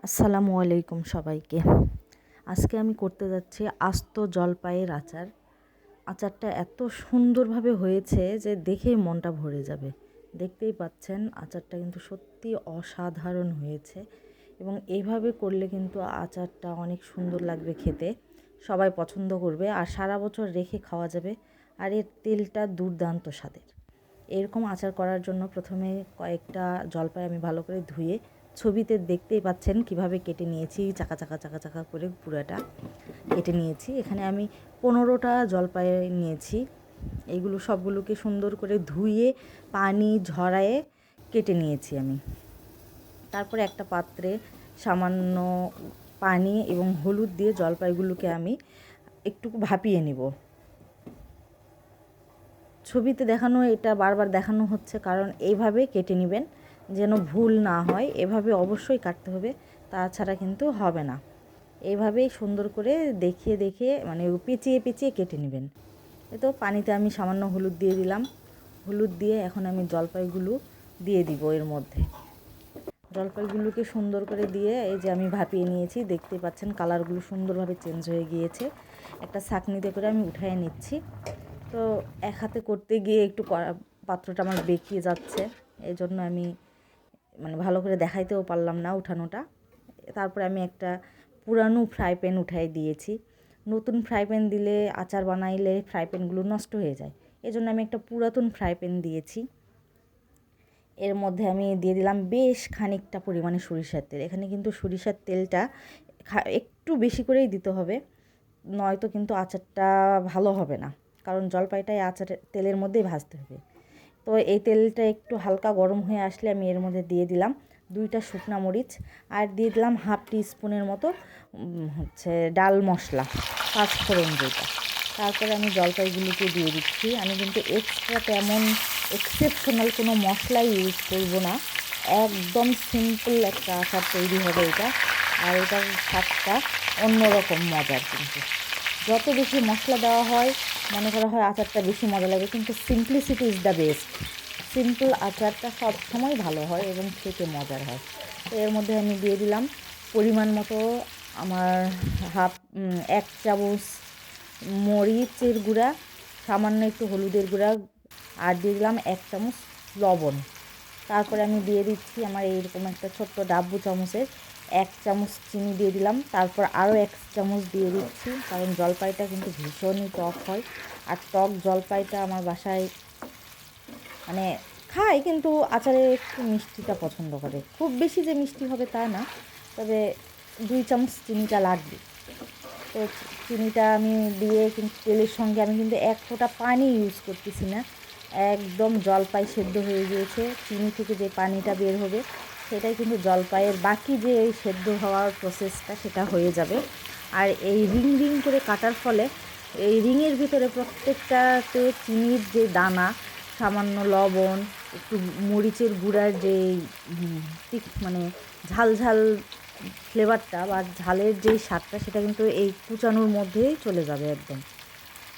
আসসালামু আলাইকুম সবাইকে। আজকে আমি করতে যাচ্ছি আস্ত জলপাইয়ের আচার। আচারটা এত সুন্দরভাবে হয়েছে যে দেখেই মনটা ভরে যাবে। দেখতেই পাচ্ছেন আচারটা কিন্তু সত্যি অসাধারণ হয়েছে এবং এইভাবে করলে কিন্তু আচারটা অনেক সুন্দর লাগবে খেতে, সবাই পছন্দ করবে আর সারা বছর রেখে খাওয়া যাবে। আর এর তেলটা দুর্দান্ত স্বাদের। এরকম আচার করার জন্য প্রথমে কয়েকটা জলপাই আমি ভালো করে ধুয়ে, ছবিতে দেখতেই পাচ্ছেন কিভাবে কেটে নিয়েছি, চাকা চাকা চাকা চাকা করে পুরাটা কেটে নিয়েছি। এখানে আমি 15টা জলপাই নিয়েছি। এইগুলো সবগুলোকে সুন্দর করে ধুয়ে পানি ঝরায়ে কেটে নিয়েছি আমি। তারপরে একটা পাত্রে সামান্য পানি এবং হলুদ দিয়ে জলপাইগুলোকে আমি একটু ভাপিয়ে নিব। ছবিতে দেখানো এটা বারবার দেখানো হচ্ছে কারণ এইভাবে কেটে নেবেন যেন ভুল না হয়। এভাবে অবশ্যই কাটতে হবে, তাছাড়া কিন্তু হবে না। এইভাবেই সুন্দর করে দেখিয়ে দেখিয়ে মানে পেঁচিয়ে পেঁচিয়ে কেটে নেবেন। এই তো পানিতে আমি সামান্য হলুদ দিয়ে দিলাম। হলুদ দিয়ে এখন আমি জলপাইগুলো দিয়ে দিব এর মধ্যে। জলপাইগুলোকে সুন্দর করে দিয়ে এই যে আমি ভাপিয়ে নিয়েছি, দেখতে পাচ্ছেন কালারগুলো সুন্দরভাবে চেঞ্জ হয়ে গিয়েছে। একটা ছাঁকনিতে করে আমি উঠিয়ে নিচ্ছি। তো এক হাতে করতে গিয়ে একটু পাত্রটা আমার বেঁকিয়ে যাচ্ছে, এই জন্য আমি মানে ভালো করে দেখাইতেও পারলাম না উঠানোটা। তারপরে আমি একটা পুরানো ফ্রাই প্যান উঠাই দিয়েছি। নতুন ফ্রাই প্যান দিলে আচার বানাইলে ফ্রাই প্যানগুলো নষ্ট হয়ে যায়, এই জন্য আমি একটা পুরাতন ফ্রাই প্যান দিয়েছি। এর মধ্যে আমি দিয়ে দিলাম বেশ খানিকটা পরিমাণে সরিষার তেল। এখানে কিন্তু সরিষার তেলটা একটু বেশি করেই দিতে হবে, নয়তো কিন্তু আচারটা ভালো হবে না, কারণ জলপাইটাই আচারের তেলের মধ্যেই ভাজতে হবে। তো এই তেলটা একটু হালকা গরম হয়ে আসলে আমি এর মধ্যে দিয়ে দিলাম 2টা শুকনা মরিচ আর দিয়ে দিলাম হাফ টিস্পুনের মতো ডাল মশলা, পাঁচফোড়ন যেটা। তারপরে আমি জলপাইগুলোকে দিয়ে দিচ্ছি। আমি কিন্তু এক্সট্রা তেমন এক্সেপশনাল কোনো মশলাই ইউজ করব না, একদম সিম্পল একটা আচার তৈরি হবে এটা। আর এটার স্বাদটা অন্যরকম মজার। কিন্তু যত বেশি মশলা দেওয়া হয় মনে করা হয় আচারটা বেশি মজা লাগে, কিন্তু simplicity is the best. Simple আচারটা সব সময় ভালো হয় এবং খেতে মজার হয়। তো এর মধ্যে আমি দিয়ে দিলাম পরিমাণ মতো আমার এক চামচ মরিচের গুঁড়া, সামান্য একটু হলুদের গুঁড়া আর দিয়ে দিলাম 1 চামচ লবণ। তারপরে আমি দিয়ে দিচ্ছি আমার এইরকম একটা ছোট্ট ডাব্বু চামচের 1 চামচ চিনি দিয়ে দিলাম। তারপর আরও 1 চামচ দিয়ে দিচ্ছি, কারণ জলপাইটা কিন্তু ভীষণই টক হয়। আর টক জলপাইটা আমার বাসায় মানে খায়, কিন্তু আচারে একটু মিষ্টিটা পছন্দ করে। খুব বেশি যে মিষ্টি হবে তা না, তবে 2 চামচ চিনিটা লাগবে। তো চিনিটা আমি দিয়ে কিন্তু তেলের সঙ্গে আমি কিন্তু 1 ফোঁটা পানি ইউজ করতেছি না, একদম জলপাই সেদ্ধ হয়ে গিয়েছে। চিনি থেকে যে পানিটা বের হবে সেটাই কিন্তু জলপাইয়ের বাকি যে এই সেদ্ধ হওয়ার প্রসেসটা সেটা হয়ে যাবে। আর এই রিং রিং করে কাটার ফলে এই রিংয়ের ভিতরে প্রত্যেকটাতে চিনির যে দানা, সামান্য লবণ, একটু মরিচের গুঁড়ার যে মানে ঝাল ঝাল ফ্লেভারটা বা ঝালের যেই স্বাদটা সেটা কিন্তু এই কুচানোর মধ্যেই চলে যাবে একদম।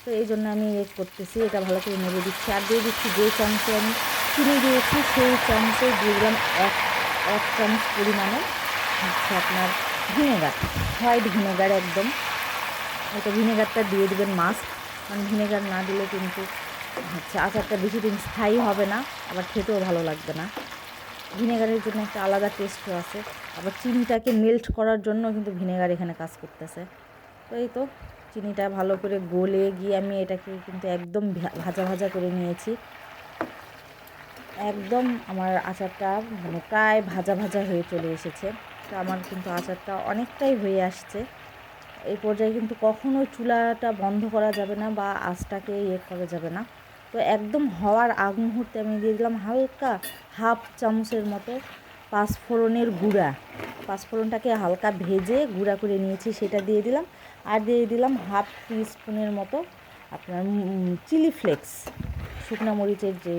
তো এই জন্য আমি করতেছি, এটা ভালো করে নেড়ে দিচ্ছি। আর দিয়ে দিচ্ছি যে চামচে আমি চিনি দিয়েছি সেই চামচে দিয়ে দিলাম এক চামচ পরিমাণে আপনার ভিনেগার, হোয়াইট ভিনেগার একদম। এটা ভিনেগারটা দিয়ে দেবেন মাস্ট, কারণ ভিনেগার না দিলে কিন্তু আচারটা বেশি দিন স্থায়ী হবে না, আবার খেতেও ভালো লাগবে না। ভিনেগারের জন্য একটা আলাদা টেস্টও আছে, আবার চিনিটাকে মেল্ট করার জন্য কিন্তু ভিনেগার এখানে কাজ করতেছে। তো এই তো চিনিটা ভালো করে গলে গিয়ে আমি এটাকে কিন্তু একদম ভাজা ভাজা করে নিয়েছি। একদম আমার আচারটা মানে প্রায় ভাজা ভাজা হয়ে চলে এসেছে। তো আমার কিন্তু আচারটা অনেকটাই হয়ে আসছে। এই পর্যায়ে কিন্তু কখনোই চুলাটা বন্ধ করা যাবে না বা আঁচটাকে করা যাবে না। তো একদম হওয়ার আগ মুহূর্তে আমি দিয়ে দিলাম হালকা হাফ চামচের মতো পাঁচফোড়নের গুঁড়া। পাঁচফোড়নটাকে হালকা ভেজে গুঁড়া করে নিয়েছি, সেটা দিয়ে দিলাম। আর দিয়ে দিলাম হাফ টিস্পুনের মতো আপনার চিলি ফ্লেক্স, শুকনো মরিচের যে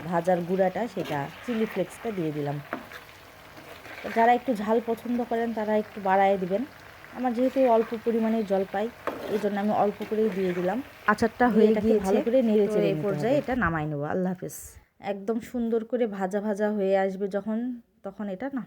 ভাজার গুঁড়াটা সেটা, চিলি ফ্লেক্সটা দিয়ে দিলাম। যারা একটু ঝাল পছন্দ করেন তারা একটু বাড়ায় দিবেন। আমার যেহেতু অল্প পরিমাণে জলপাই, এই জন্য আমি অল্প করেই দিয়ে দিলাম। আচারটা হয়ে গিয়েছে, ভালো করে নেড়ে চেড়ে এই পর্যায়ে এটা নামাই নেবো। আল্লাহ হাফেজ। একদম সুন্দর করে ভাজা ভাজা হয়ে আসবে যখন, তখন এটা না